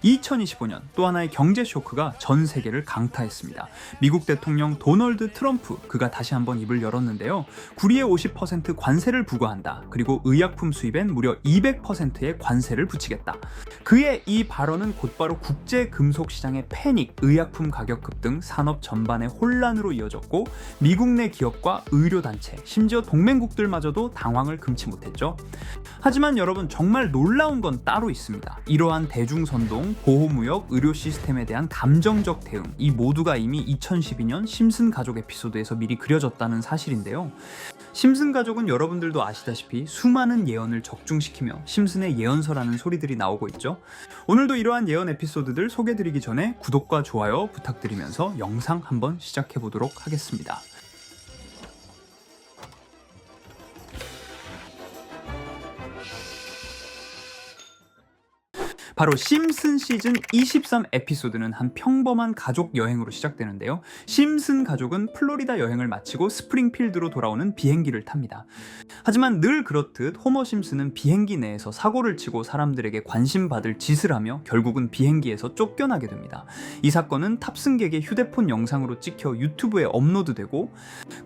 2025년 또 하나의 경제 쇼크가 전 세계를 강타했습니다. 미국 대통령 도널드 트럼프, 그가 다시 한번 입을 열었는데요. 구리에 50% 관세를 부과한다. 그리고 의약품 수입엔 무려 200%의 관세를 붙이겠다. 그의 이 발언은 곧바로 국제 금속 시장의 패닉, 의약품 가격 급등, 산업 전반의 혼란으로 이어졌고 미국 내 기업과 의료단체, 심지어 동맹국들마저도 당황을 금치 못했죠. 하지만 여러분, 정말 놀라운 건 따로 있습니다. 이러한 대중선동, 보호무역, 의료 시스템에 대한 감정적 대응, 이 모두가 이미 2012년 심슨 가족 에피소드에서 미리 그려졌다는 사실인데요. 심슨 가족은 여러분들도 아시다시피 수많은 예언을 적중시키며 심슨의 예언서라는 소리들이 나오고 있죠. 오늘도 이러한 예언 에피소드들 소개드리기 전에 구독과 좋아요 부탁드리면서 영상 한번 시작해 보도록 하겠습니다. 바로 심슨 시즌 23 에피소드는 한 평범한 가족 여행으로 시작되는데요. 심슨 가족은 플로리다 여행을 마치고 스프링필드로 돌아오는 비행기를 탑니다. 하지만 늘 그렇듯 호머 심슨은 비행기 내에서 사고를 치고 사람들에게 관심받을 짓을 하며 결국은 비행기에서 쫓겨나게 됩니다. 이 사건은 탑승객의 휴대폰 영상으로 찍혀 유튜브에 업로드되고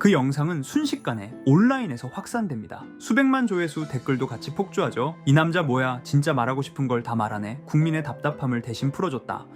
그 영상은 순식간에 온라인에서 확산됩니다. 수백만 조회수, 댓글도 같이 폭주하죠. 이 남자 뭐야, 진짜 말하고 싶은 걸 다 말하네, 국민의 답답함을 대신 풀어줬다.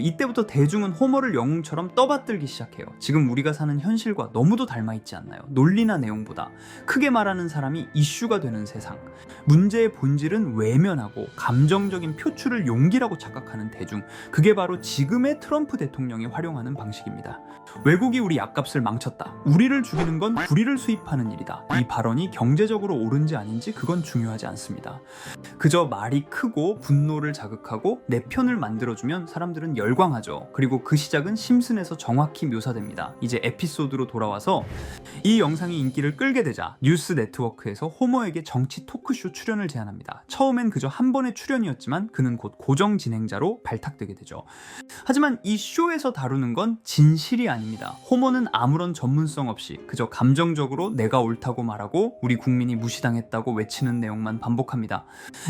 이때부터 대중은 호머를 영웅처럼 떠받들기 시작해요. 지금 우리가 사는 현실과 너무도 닮아있지 않나요? 논리나 내용보다 크게 말하는 사람이 이슈가 되는 세상. 문제의 본질은 외면하고 감정적인 표출을 용기라고 착각하는 대중. 그게 바로 지금의 트럼프 대통령이 활용하는 방식입니다. 외국이 우리 약값을 망쳤다. 우리를 죽이는 건 우리를 수입하는 일이다. 이 발언이 경제적으로 옳은지 아닌지 그건 중요하지 않습니다. 그저 말이 크고 분노를 자극하고 내 편을 만들어주면 사람들은 열광하죠. 그리고 그 시작은 심슨에서 정확히 묘사됩니다. 이제 에피소드로 돌아와서 이 영상이 인기를 끌게 되자 뉴스 네트워크에서 호머에게 정치 토크쇼 출연을 제안합니다. 처음엔 그저 한 번의 출연이었지만 그는 곧 고정 진행자로 발탁되게 되죠. 하지만 이 쇼에서 다루는 건 진실이 아닙니다. 호머는 아무런 전문성 없이 그저 감정적으로 내가 옳다고 말하고 우리 국민이 무시당했다고 외치는 내용만 반복합니다.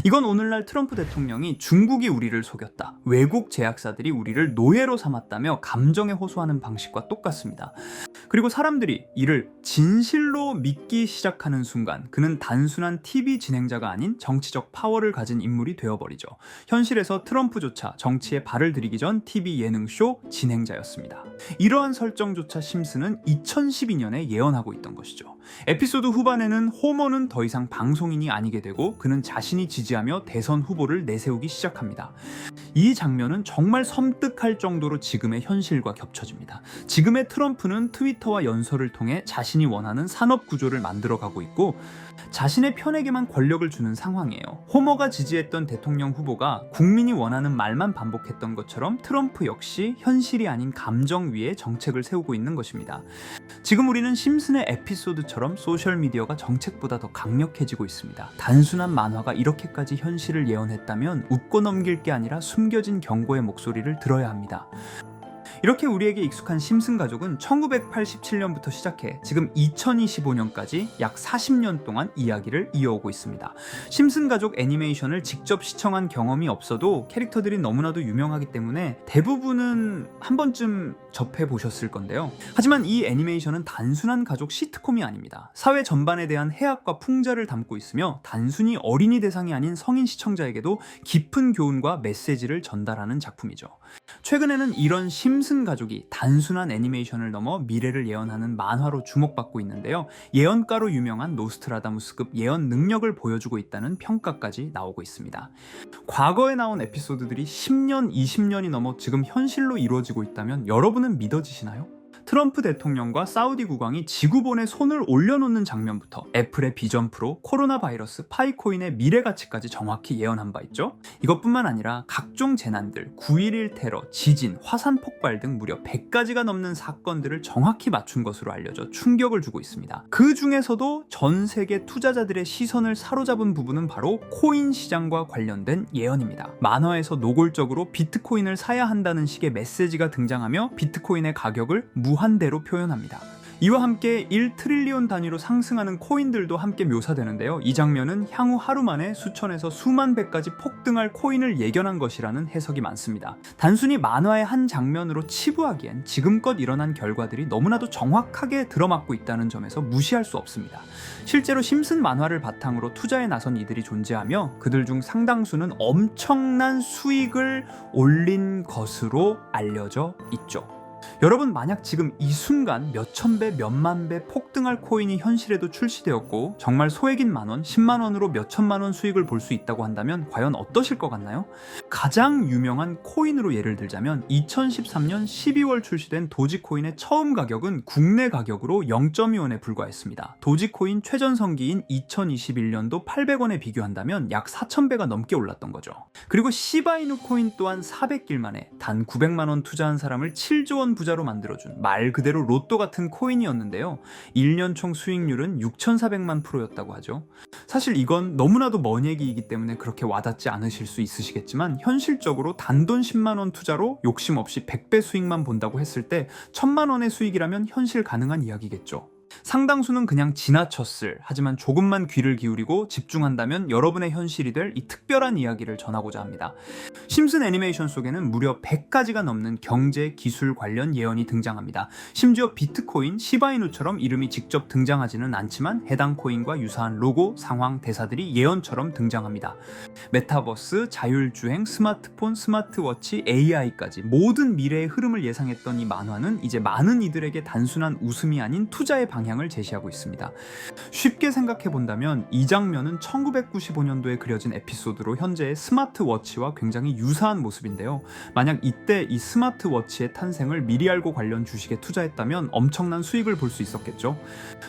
이건 오늘날 트럼프 대통령이 중국이 우리를 속였다, 외국 제약사들이 우리를 노예로 삼았다며 감정에 호소하는 방식과 똑같습니다. 그리고 사람들이 이를 진실로 믿기 시작하는 순간 그는 단순한 TV 진행자가 아닌 정치적 파워를 가진 인물이 되어버리죠. 현실에서 트럼프조차 정치에 발을 들이기 전 TV 예능쇼 진행자였습니다. 이러한 설정조차 심슨은 2012년에 예언하고 있던 것이죠. 에피소드 후반에는 호머는 더 이상 방송인이 아니게 되고 그는 자신이 지지하며 대선 후보를 내세우기 시작합니다. 이 장면은 정말 섬뜩할 정도로 지금의 현실과 겹쳐집니다. 지금의 트럼프는 트위터와 연설을 통해 자신이 원하는 산업 구조를 만들어가고 있고 자신의 편에게만 권력을 주는 상황이에요. 호머가 지지했던 대통령 후보가 국민이 원하는 말만 반복했던 것처럼 트럼프 역시 현실이 아닌 감정 위에 정책을 세우고 있는 것입니다. 지금 우리는 심슨의 에피소드처럼 소셜미디어가 정책보다 더 강력해지고 있습니다. 단순한 만화가 이렇게까지 현실을 예언했다면 웃고 넘길 게 아니라 숨겨진 경고의 목소리를 들어야 합니다. 이렇게 우리에게 익숙한 심슨 가족은 1987년부터 시작해 지금 2025년까지 약 40년 동안 이야기를 이어오고 있습니다. 심슨 가족 애니메이션을 직접 시청한 경험이 없어도 캐릭터들이 너무나도 유명하기 때문에 대부분은 한 번쯤 접해보셨을 건데요. 하지만 이 애니메이션은 단순한 가족 시트콤이 아닙니다. 사회 전반에 대한 해악과 풍자를 담고 있으며 단순히 어린이 대상이 아닌 성인 시청자에게도 깊은 교훈과 메시지를 전달하는 작품이죠. 최근에는 이런 심슨 가족이 단순한 애니메이션을 넘어 미래를 예언하는 만화로 주목받고 있는데요. 예언가로 유명한 노스트라다무스급 예언 능력을 보여주고 있다는 평가까지 나오고 있습니다. 과거에 나온 에피소드들이 10년, 20년이 넘어 지금 현실로 이루어지고 있다면 여러분은 믿어지시나요? 트럼프 대통령과 사우디 국왕이 지구본에 손을 올려놓는 장면부터 애플의 비전 프로, 코로나 바이러스, 파이코인의 미래 가치까지 정확히 예언한 바 있죠. 이것뿐만 아니라 각종 재난들, 9.11 테러, 지진, 화산 폭발 등 무려 100가지가 넘는 사건들을 정확히 맞춘 것으로 알려져 충격을 주고 있습니다. 그 중에서도 전 세계 투자자들의 시선을 사로잡은 부분은 바로 코인 시장과 관련된 예언입니다. 만화에서 노골적으로 비트코인을 사야 한다는 식의 메시지가 등장하며 비트코인의 가격을 무한대로 표현합니다. 이와 함께 1트릴리온 단위로 상승하는 코인들도 함께 묘사되는데요. 이 장면은 향후 하루 만에 수천에서 수만 배까지 폭등할 코인을 예견한 것이라는 해석이 많습니다. 단순히 만화의 한 장면으로 치부하기엔 지금껏 일어난 결과들이 너무나도 정확하게 들어맞고 있다는 점에서 무시할 수 없습니다. 실제로 심슨 만화를 바탕으로 투자에 나선 이들이 존재하며 그들 중 상당수는 엄청난 수익을 올린 것으로 알려져 있죠. 여러분, 만약 지금 이 순간 몇천 배, 몇만 배 폭등할 코인이 현실에도 출시되었고 정말 소액인 만원, 10만 원으로 몇천만 원 수익을 볼 수 있다고 한다면 과연 어떠실 것 같나요? 가장 유명한 코인으로 예를 들자면 2013년 12월 출시된 도지코인의 처음 가격은 국내 가격으로 0.2원에 불과했습니다. 도지코인 최전성기인 2021년도 800원에 비교한다면 약 4,000배가 넘게 올랐던 거죠. 그리고 시바이누 코인 또한 400길 만에 단 900만 원 투자한 사람을 7조 원 부자로 만들어준 말 그대로 로또 같은 코인이었는데요. 1년 총 수익률은 6,400만 %였다고 하죠. 사실 이건 너무나도 먼 얘기이기 때문에 그렇게 와닿지 않으실 수 있으시겠지만 현실적으로 단돈 10만 원 투자로 욕심 없이 100배 수익만 본다고 했을 때 1,000만 원의 수익이라면 현실 가능한 이야기겠죠. 상당수는 그냥 지나쳤을, 하지만 조금만 귀를 기울이고 집중한다면 여러분의 현실이 될 이 특별한 이야기를 전하고자 합니다. 심슨 애니메이션 속에는 무려 100가지가 넘는 경제, 기술 관련 예언이 등장합니다. 심지어 비트코인, 시바이누처럼 이름이 직접 등장하지는 않지만 해당 코인과 유사한 로고, 상황, 대사들이 예언처럼 등장합니다. 메타버스, 자율주행, 스마트폰, 스마트워치, AI까지 모든 미래의 흐름을 예상했던 이 만화는 이제 많은 이들에게 단순한 웃음이 아닌 투자의 방향을 제시하고 있습니다. 쉽게 생각해 본다면 이 장면은 1995년도에 그려진 에피소드로 현재의 스마트워치와 굉장히 유사한 모습인데요. 만약 이때 이 스마트워치의 탄생을 미리 알고 관련 주식에 투자했다면 엄청난 수익을 볼 수 있었겠죠.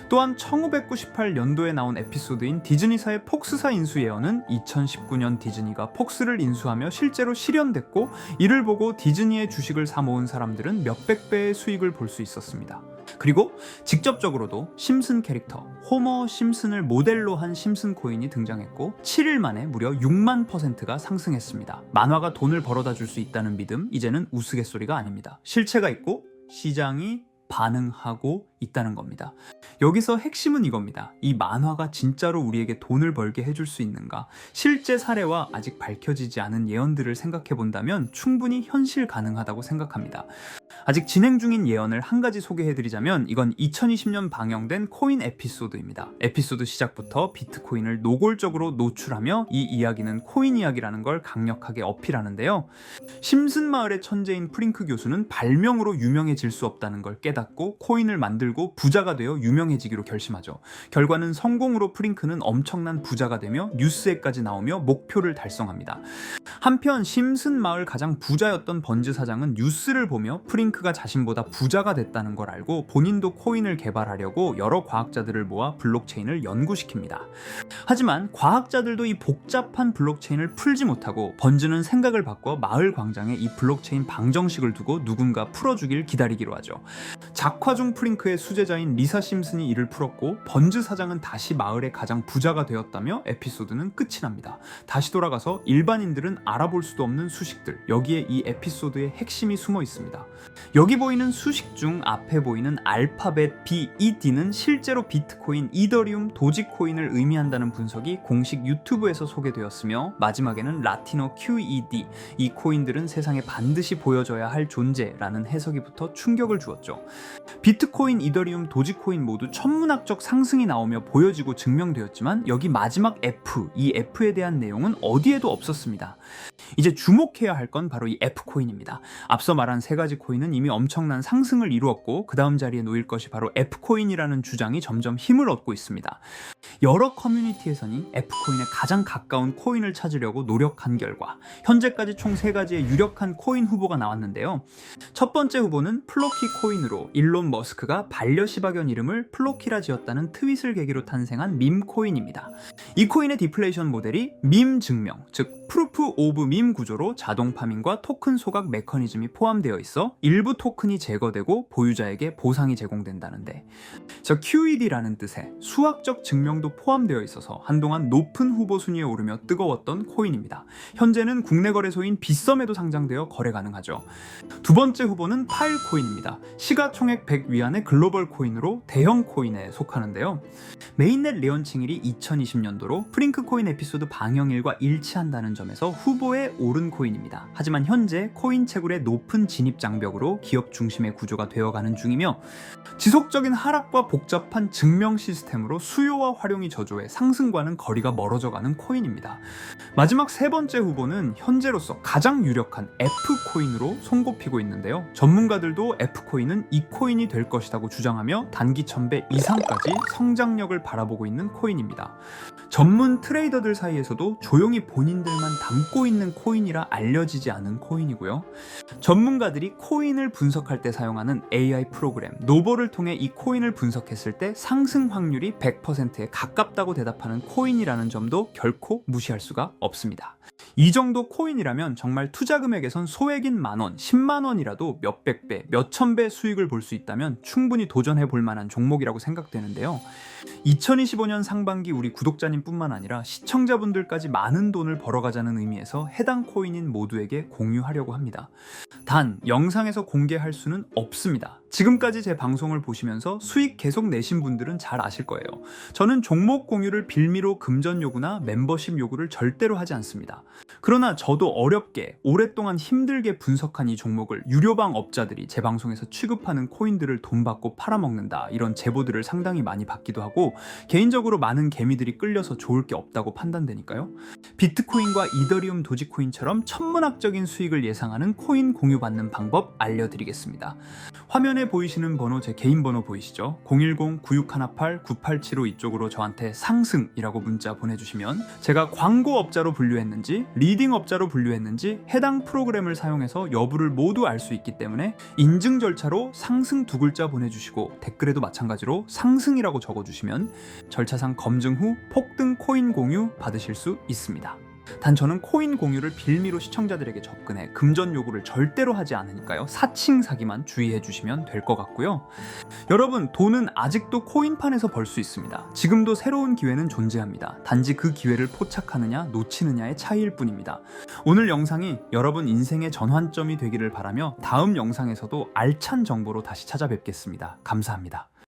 또한 1998년도에 나온 에피소드인 디즈니사의 폭스사 인수 예언은 2019년 디즈니가 폭스를 인수하며 실제로 실현됐고, 이를 보고 디즈니의 주식을 사 모은 사람들은 몇백 배의 수익을 볼 수 있었습니다. 그리고 직접적으로도 심슨 캐릭터 호머 심슨을 모델로 한 심슨 코인이 등장했고 7일 만에 무려 6만 %가 상승했습니다. 만화가 돈을 벌어다 줄 수 있다는 믿음, 이제는 우스갯소리가 아닙니다. 실체가 있고 시장이 반응하고 있다는 겁니다. 여기서 핵심은 이겁니다. 이 만화가 진짜로 우리에게 돈을 벌게 해줄 수 있는가? 실제 사례와 아직 밝혀지지 않은 예언들을 생각해 본다면 충분히 현실 가능하다고 생각합니다. 아직 진행 중인 예언을 한 가지 소개해드리자면 이건 2020년 방영된 코인 에피소드입니다. 에피소드 시작부터 비트코인을 노골적으로 노출하며 이 이야기는 코인 이야기라는 걸 강력하게 어필하는데요. 심슨 마을의 천재인 프링크 교수는 발명으로 유명해질 수 없다는 걸 깨닫고 코인을 만들고 부자가 되어 유명해지기로 결심하죠. 결과는 성공으로 프링크는 엄청난 부자가 되며 뉴스에까지 나오며 목표를 달성합니다. 한편 심슨 마을 가장 부자였던 번즈 사장은 뉴스를 보며 프링크가 자신보다 부자가 됐다는 걸 알고 본인도 코인을 개발하려고 여러 과학자들을 모아 블록체인을 연구시킵니다. 하지만 과학자들도 이 복잡한 블록체인을 풀지 못하고 번즈는 생각을 바꿔 마을 광장에 이 블록체인 방정식을 두고 누군가 풀어주길 기다리기로 하죠. 작화 중 프링크의 수제자인 리사 심슨이 이를 풀었고 번즈 사장은 다시 마을의 가장 부자가 되었다며 에피소드는 끝이 납니다. 다시 돌아가서 일반인들은 알아볼 수도 없는 수식들, 여기에 이 에피소드의 핵심이 숨어 있습니다. 여기 보이는 수식 중 앞에 보이는 알파벳 B, 이 D는 실제로 비트코인, 이더리움, 도지코인을 의미한다는 분석이 공식 유튜브에서 소개되었으며 마지막에는 라틴어 QED, 이 코인들은 세상에 반드시 보여줘야 할 존재라는 해석이 붙어 충격을 주었죠. 비트코인, 이더리움, 도지코인 모두 천문학적 상승이 나오며 보여지고 증명되었지만 여기 마지막 F, 이 F에 대한 내용은 어디에도 없었습니다. 이제 주목해야 할 건 바로 이 F코인입니다. 앞서 말한 세 가지 코인은 이미 엄청난 상승을 이루었고 그 다음 자리에 놓일 것이 바로 F코인이라는 주장이 점점 힘을 얻고 있습니다. 여러 커뮤니티에서는 F코인에 가장 가까운 코인을 찾으려고 노력한 결과 현재까지 총 3가지의 유력한 코인 후보가 나왔는데요. 첫 번째 후보는 플로키 코인으로 일론 머스크가 반려시바견 이름을 플로키라 지었다는 트윗을 계기로 탄생한 밈 코인입니다. 이 코인의 디플레이션 모델이 밈 증명, 즉 프루프 오브 밈 구조로 자동 파밍과 토큰 소각 메커니즘이 포함되어 있어 일부 토큰이 제거되고 보유자에게 보상이 제공된다는데, QED라는 뜻의 수학적 증명도 포함되어 있어서 한동안 높은 후보 순위에 오르며 뜨거웠던 코인입니다. 현재는 국내 거래소인 빗썸에도 상장되어 거래 가능하죠. 두 번째 후보는 파일코인입니다. 시가총 시가총액 100 위안의 글로벌 코인으로 대형 코인에 속하는데요. 메인넷 레언칭일이 2020년도로 프링크 코인 에피소드 방영일과 일치한다는 점에서 후보에 오른 코인입니다. 하지만 현재 코인 채굴의 높은 진입 장벽으로 기업 중심의 구조가 되어가는 중이며 지속적인 하락과 복잡한 증명 시스템으로 수요와 활용이 저조해 상승과는 거리가 멀어져가는 코인입니다. 마지막 세 번째 후보는 현재로서 가장 유력한 F코인으로 손꼽히고 있는데요. 전문가들도 F코인은 이 코인이 될 것이라고 주장하며 단기 1000배 이상까지 성장력을 바라보고 있는 코인입니다. 전문 트레이더들 사이에서도 조용히 본인들만 담고 있는 코인이라 알려지지 않은 코인이고요. 전문가들이 코인을 분석할 때 사용하는 AI 프로그램 노버를 통해 이 코인을 분석했을 때 상승 확률이 100%에 가깝다고 대답하는 코인이라는 점도 결코 무시할 수가 없습니다. 이 정도 코인이라면 정말 투자 금액에선 소액인 만원, 10만원이라도 몇백 배, 몇천 배 수익을 볼 수 있다면 충분히 도전해 볼 만한 종목이라고 생각되는데요. 2025년 상반기 우리 구독자님 뿐만 아니라 시청자분들까지 많은 돈을 벌어가자는 의미에서 해당 코인인 모두에게 공유하려고 합니다. 단, 영상에서 공개할 수는 없습니다. 지금까지 제 방송을 보시면서 수익 계속 내신 분들은 잘 아실 거예요. 저는 종목 공유를 빌미로 금전 요구나 멤버십 요구를 절대로 하지 않습니다. 그러나 저도 어렵게 오랫동안 힘들게 분석한 이 종목을 유료방 업자들이 제 방송에서 취급하는 코인들을 돈 받고 팔아먹는다, 이런 제보들을 상당히 많이 받기도 하고 개인적으로 많은 개미들이 끌려서 좋을 게 없다고 판단되니까요. 비트코인과 이더리움 도지코인처럼 천문학적인 수익을 예상하는 코인 공유받는 방법 알려드리겠습니다. 화면에 보이시는 번호 제 개인 번호 보이시죠? 010-9618-9875 이쪽으로 저한테 상승이라고 문자 보내주시면 제가 광고업자로 분류했는지 리딩업자로 분류했는지 해당 프로그램을 사용해서 여부를 모두 알 수 있기 때문에 인증 절차로 상승 두 글자 보내주시고 댓글에도 마찬가지로 상승이라고 적어주시면 절차상 검증 후 폭등 코인 공유 받으실 수 있습니다. 단 저는 코인 공유를 빌미로 시청자들에게 접근해 금전 요구를 절대로 하지 않으니까요. 사칭 사기만 주의해 주시면 될 것 같고요. 여러분, 돈은 아직도 코인판에서 벌 수 있습니다. 지금도 새로운 기회는 존재합니다. 단지 그 기회를 포착하느냐 놓치느냐의 차이일 뿐입니다. 오늘 영상이 여러분 인생의 전환점이 되기를 바라며 다음 영상에서도 알찬 정보로 다시 찾아뵙겠습니다. 감사합니다.